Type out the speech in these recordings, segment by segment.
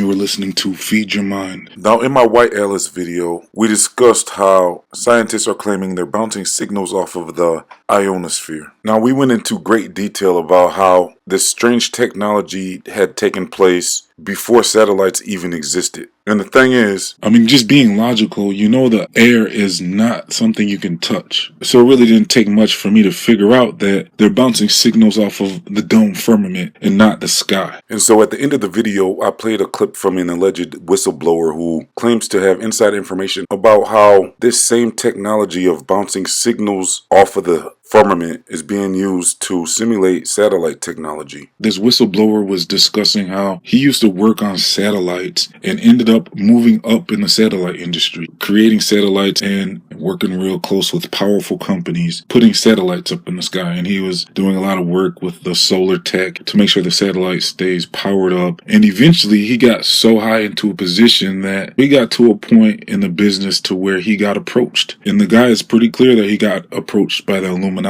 You were listening to Feed Your Mind. Now, in my White Alice video, we discussed how scientists are claiming they're bouncing signals off of the ionosphere. Now, we went into great detail about how this strange technology had taken place before satellites even existed. And the thing is, just being logical, the air is not something you can touch. So it really didn't take much for me to figure out that they're bouncing signals off of the dome firmament and not the sky. And so at the end of the video, I played a clip from an alleged whistleblower who claims to have inside information about how this same technology of bouncing signals off of the firmament is being used to simulate satellite technology. This whistleblower was discussing how he used to work on satellites and ended up moving up in the satellite industry, creating satellites and working real close with powerful companies, putting satellites up in the sky. And he was doing a lot of work with the solar tech to make sure the satellite stays powered up. And eventually he got so high into a position that we got to a point in the business to where he got approached. And the guy is pretty clear that he got approached by the Illuminati.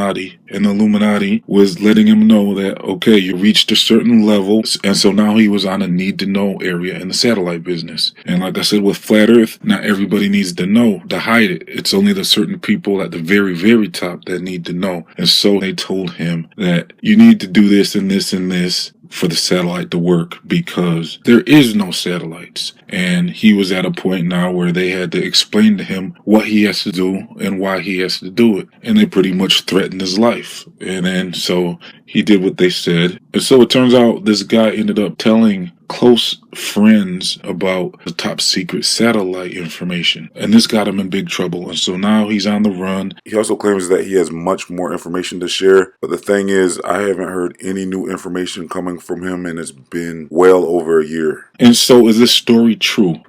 And the Illuminati was letting him know that, okay, you reached a certain level. And so now he was on a need-to-know area in the satellite business. And like I said, with Flat Earth, not everybody needs to know to hide it. It's only the certain people at the very, very top that need to know. And so they told him that you need to do this and this and this for the satellite to work, because there is no satellites. And he was at a point now where they had to explain to him what he has to do and why he has to do it. And they pretty much threatened his life. And then so he did what they said. And so it turns out this guy ended up telling close friends about the top secret satellite information. And this got him in big trouble. And so now he's on the run. He also claims that he has much more information to share. But the thing is, I haven't heard any new information coming from him, and it's been well over a year. And so is this story true?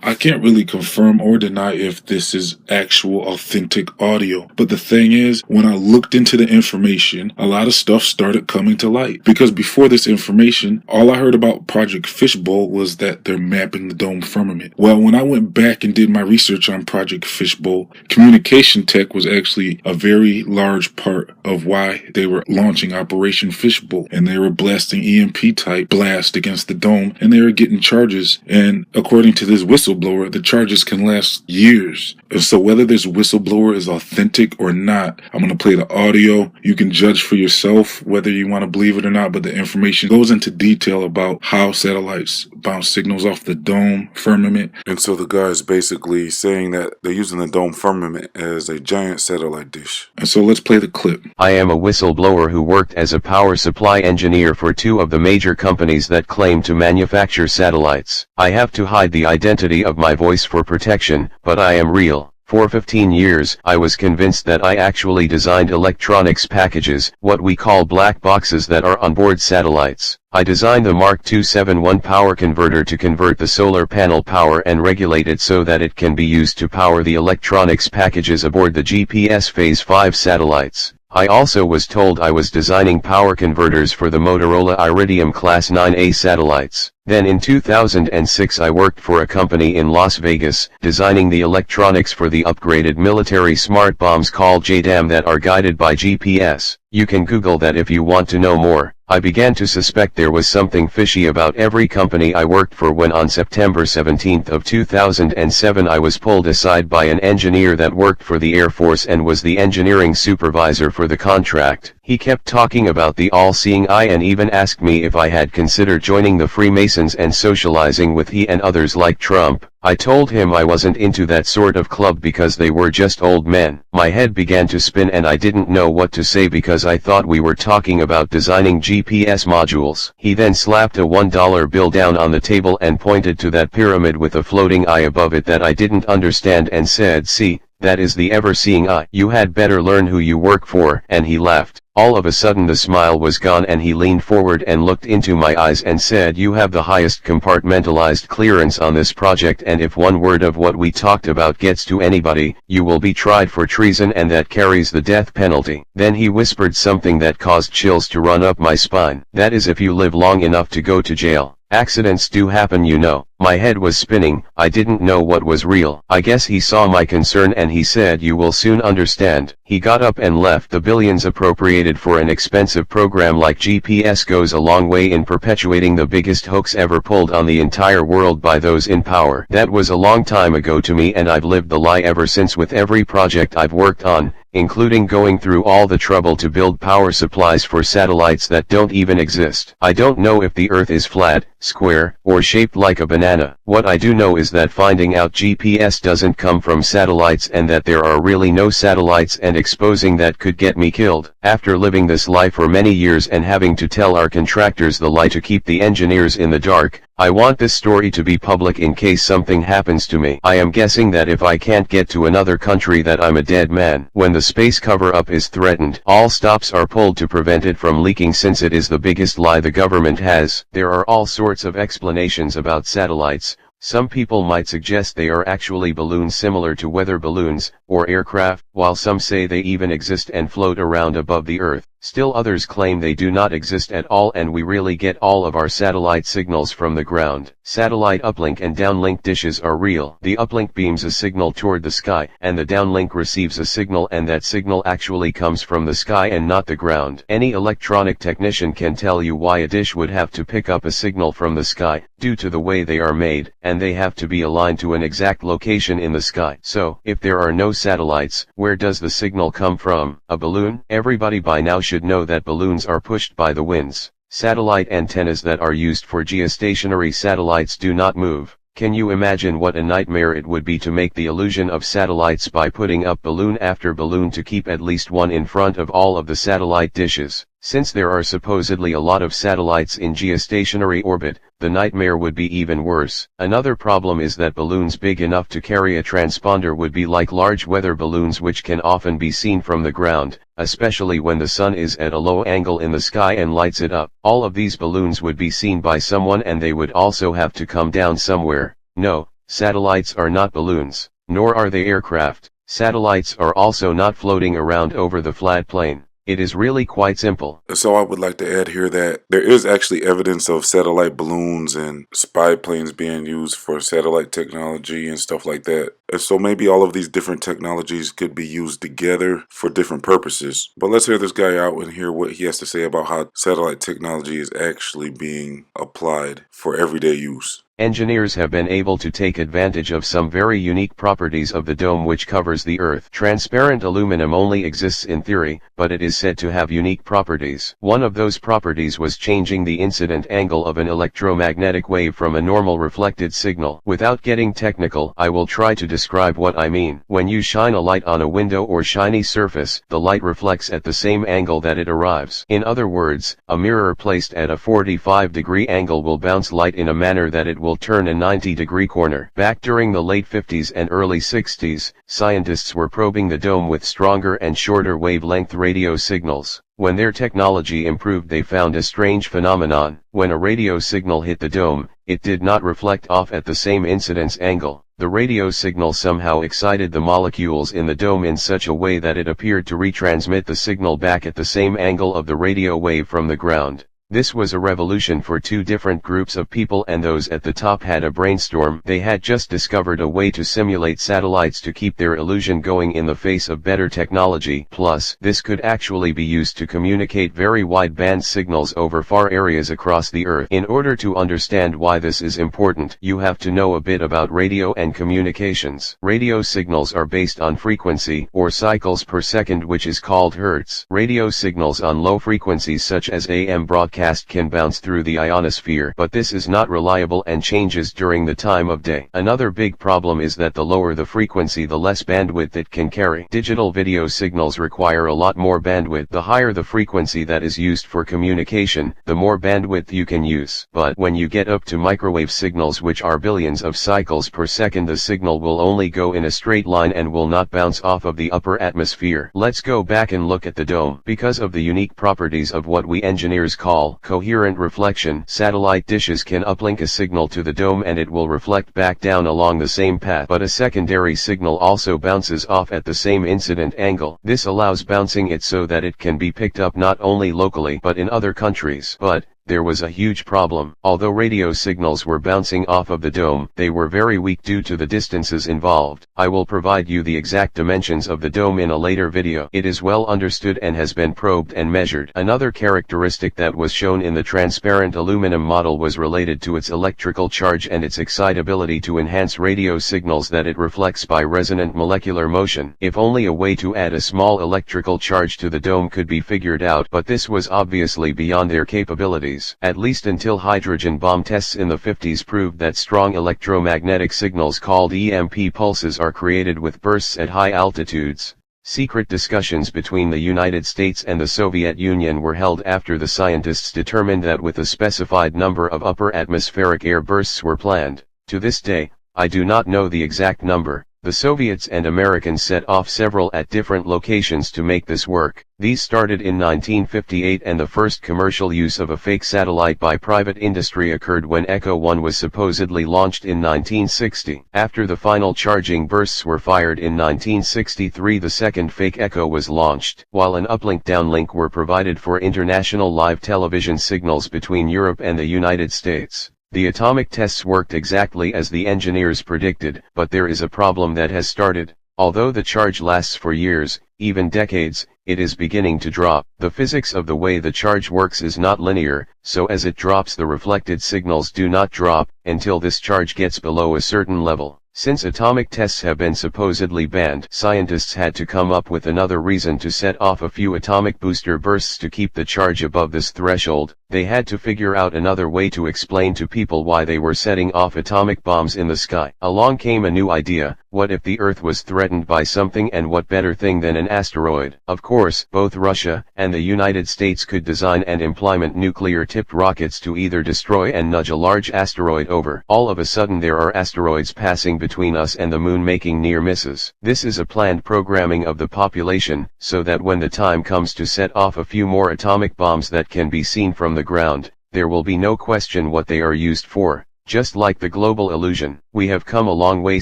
I can't really confirm or deny if this is actual authentic audio. But the thing is, when I looked into the information, a lot of stuff started coming to light. Because before this information, all I heard about Project Fishbowl was that they're mapping the dome firmament. Well, when I went back and did my research on Project Fishbowl, communication tech was actually a very large part of why they were launching Operation Fishbowl. And they were blasting EMP type blast against the dome, and they were getting charges. And according to this whistleblower, the charges can last years. And so whether this whistleblower is authentic or not, I'm going to play the audio. You can judge for yourself whether you want to believe it or not, but the information goes into detail about how satellites bounce signals off the dome firmament. And so the guy is basically saying that they're using the dome firmament as a giant satellite dish. And so let's play the clip. I am a whistleblower who worked as a power supply engineer for two of the major companies that claim to manufacture satellites. I have to hide the identity of my voice for protection, but I am real. For 15 years, I was convinced that I actually designed electronics packages, what we call black boxes that are on board satellites. I designed the Mark 271 power converter to convert the solar panel power and regulate it so that it can be used to power the electronics packages aboard the GPS Phase 5 satellites. I also was told I was designing power converters for the Motorola Iridium Class 9A satellites. Then in 2006 I worked for a company in Las Vegas, designing the electronics for the upgraded military smart bombs called JDAM that are guided by GPS. You can Google that if you want to know more. I began to suspect there was something fishy about every company I worked for when on September 17 of 2007 I was pulled aside by an engineer that worked for the Air Force and was the engineering supervisor for the contract. He kept talking about the all-seeing eye and even asked me if I had considered joining the Freemasons and socializing with he and others like Trump. I told him I wasn't into that sort of club because they were just old men. My head began to spin and I didn't know what to say because I thought we were talking about designing GPS modules. He then slapped a $1 bill down on the table and pointed to that pyramid with a floating eye above it that I didn't understand and said, "See, that is the ever-seeing eye. You had better learn who you work for," and he left. All of a sudden the smile was gone and he leaned forward and looked into my eyes and said, "You have the highest compartmentalized clearance on this project, and if one word of what we talked about gets to anybody, you will be tried for treason, and that carries the death penalty." Then he whispered something that caused chills to run up my spine. "That is if you live long enough to go to jail." Accidents do happen, you know. My head was spinning, I didn't know what was real. I guess he saw my concern and he said, "You will soon understand." He got up and left. The billions appropriated for an expensive program like GPS goes a long way in perpetuating the biggest hoax ever pulled on the entire world by those in power. That was a long time ago to me, and I've lived the lie ever since with every project I've worked on, including going through all the trouble to build power supplies for satellites that don't even exist. I don't know if the Earth is flat, square, or shaped like a banana. What I do know is that finding out GPS doesn't come from satellites and that there are really no satellites, and exposing that could get me killed. After living this lie for many years and having to tell our contractors the lie to keep the engineers in the dark, I want this story to be public in case something happens to me. I am guessing that if I can't get to another country that I'm a dead man. When the space cover-up is threatened, all stops are pulled to prevent it from leaking, since it is the biggest lie the government has. There are all sorts of explanations about satellites. Some people might suggest they are actually balloons similar to weather balloons, or aircraft, while some say they even exist and float around above the Earth. Still others claim they do not exist at all and we really get all of our satellite signals from the ground. Satellite uplink and downlink dishes are real. The uplink beams a signal toward the sky, and the downlink receives a signal, and that signal actually comes from the sky and not the ground. Any electronic technician can tell you why a dish would have to pick up a signal from the sky, due to the way they are made, and they have to be aligned to an exact location in the sky. So, if there are no satellites, where does the signal come from? A balloon? Everybody by now should know that balloons are pushed by the winds. Satellite antennas that are used for geostationary satellites do not move. Can you imagine what a nightmare it would be to make the illusion of satellites by putting up balloon after balloon to keep at least one in front of all of the satellite dishes? Since there are supposedly a lot of satellites in geostationary orbit, the nightmare would be even worse. Another problem is that balloons big enough to carry a transponder would be like large weather balloons, which can often be seen from the ground, especially when the sun is at a low angle in the sky and lights it up. All of these balloons would be seen by someone, and they would also have to come down somewhere. No, satellites are not balloons, nor are they aircraft. Satellites are also not floating around over the flat plane. It is really quite simple. So I would like to add here that there is actually evidence of satellite balloons and spy planes being used for satellite technology and stuff like that. And so maybe all of these different technologies could be used together for different purposes. But let's hear this guy out and hear what he has to say about how satellite technology is actually being applied for everyday use. Engineers have been able to take advantage of some very unique properties of the dome which covers the Earth. Transparent aluminum only exists in theory, but it is said to have unique properties. One of those properties was changing the incident angle of an electromagnetic wave from a normal reflected signal. Without getting technical, I will try to describe what I mean. When you shine a light on a window or shiny surface, the light reflects at the same angle that it arrives. In other words, a mirror placed at a 45-degree angle will bounce light in a manner that it will turn a 90-degree corner. Back during the late 50s and early 60s, scientists were probing the dome with stronger and shorter wavelength radio signals. When their technology improved, they found a strange phenomenon. When a radio signal hit the dome, it did not reflect off at the same incidence angle. The radio signal somehow excited the molecules in the dome in such a way that it appeared to retransmit the signal back at the same angle of the radio wave from the ground. This was a revolution for two different groups of people, and those at the top had a brainstorm. They had just discovered a way to simulate satellites to keep their illusion going in the face of better technology. Plus, this could actually be used to communicate very wide-band signals over far areas across the Earth. In order to understand why this is important, you have to know a bit about radio and communications. Radio signals are based on frequency, or cycles per second, which is called hertz. Radio signals on low frequencies such as AM broadcast can bounce through the ionosphere, but this is not reliable and changes during the time of day. Another big problem is that the lower the frequency, the less bandwidth it can carry. Digital video signals require a lot more bandwidth. The higher the frequency that is used for communication, the more bandwidth you can use. But when you get up to microwave signals, which are billions of cycles per second, the signal will only go in a straight line and will not bounce off of the upper atmosphere. Let's go back and look at the dome. Because of the unique properties of what we engineers call coherent reflection, satellite dishes can uplink a signal to the dome and it will reflect back down along the same path, but a secondary signal also bounces off at the same incident angle. This allows bouncing it so that it can be picked up not only locally but in other countries. But there was a huge problem. Although radio signals were bouncing off of the dome, they were very weak due to the distances involved. I will provide you the exact dimensions of the dome in a later video. It is well understood and has been probed and measured. Another characteristic that was shown in the transparent aluminum model was related to its electrical charge and its excitability to enhance radio signals that it reflects by resonant molecular motion. If only a way to add a small electrical charge to the dome could be figured out, but this was obviously beyond their capabilities. At least until hydrogen bomb tests in the 50s proved that strong electromagnetic signals called EMP pulses are created with bursts at high altitudes. Secret discussions between the United States and the Soviet Union were held after the scientists determined that with a specified number of upper atmospheric air bursts were planned. To this day, I do not know the exact number. The Soviets and Americans set off several at different locations to make this work. These started in 1958 and the first commercial use of a fake satellite by private industry occurred when Echo 1 was supposedly launched in 1960. After the final charging bursts were fired in 1963, the second fake Echo was launched, while an uplink-downlink were provided for international live television signals between Europe and the United States. The atomic tests worked exactly as the engineers predicted, but there is a problem that has started. Although the charge lasts for years, even decades, it is beginning to drop. The physics of the way the charge works is not linear, so as it drops the reflected signals do not drop, until this charge gets below a certain level. Since atomic tests have been supposedly banned, scientists had to come up with another reason to set off a few atomic booster bursts to keep the charge above this threshold. They had to figure out another way to explain to people why they were setting off atomic bombs in the sky. Along came a new idea: what if the Earth was threatened by something, and what better thing than an asteroid? Of course, both Russia and the United States could design and implement nuclear-tipped rockets to either destroy and nudge a large asteroid over. All of a sudden there are asteroids passing between us and the moon, making near misses. This is a planned programming of the population, so that when the time comes to set off a few more atomic bombs that can be seen from the ground, there will be no question what they are used for. Just like the global illusion, we have come a long way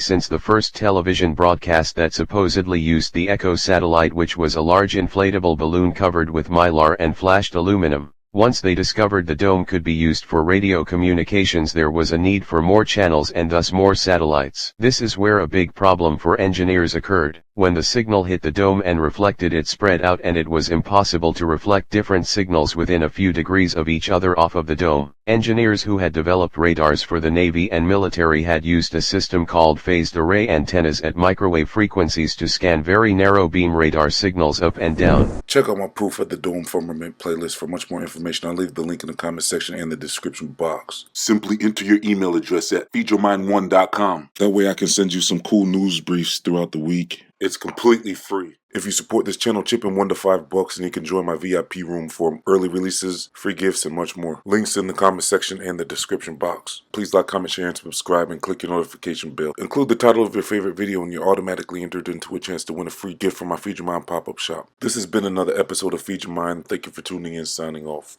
since the first television broadcast that supposedly used the Echo satellite, which was a large inflatable balloon covered with mylar and flashed aluminum. Once they discovered the dome could be used for radio communications, there was a need for more channels and thus more satellites. This is where a big problem for engineers occurred. When the signal hit the dome and reflected, it spread out, and it was impossible to reflect different signals within a few degrees of each other off of the dome. Engineers who had developed radars for the Navy and military had used a system called phased array antennas at microwave frequencies to scan very narrow beam radar signals up and down. Check out my Proof at the Dome Firmament playlist for much more information. I'll leave the link in the comment section and the description box. Simply enter your email address at feedyourmind1.com. That way I can send you some cool news briefs throughout the week. It's completely free. If you support this channel, chip in $1 to $5 and you can join my VIP room for early releases, free gifts, and much more. Links in the comment section and the description box. Please like, comment, share, and subscribe, and click your notification bell. Include the title of your favorite video and you're automatically entered into a chance to win a free gift from my Feed Your Mind pop-up shop. This has been another episode of Feed Your Mind. Thank you for tuning in. Signing off.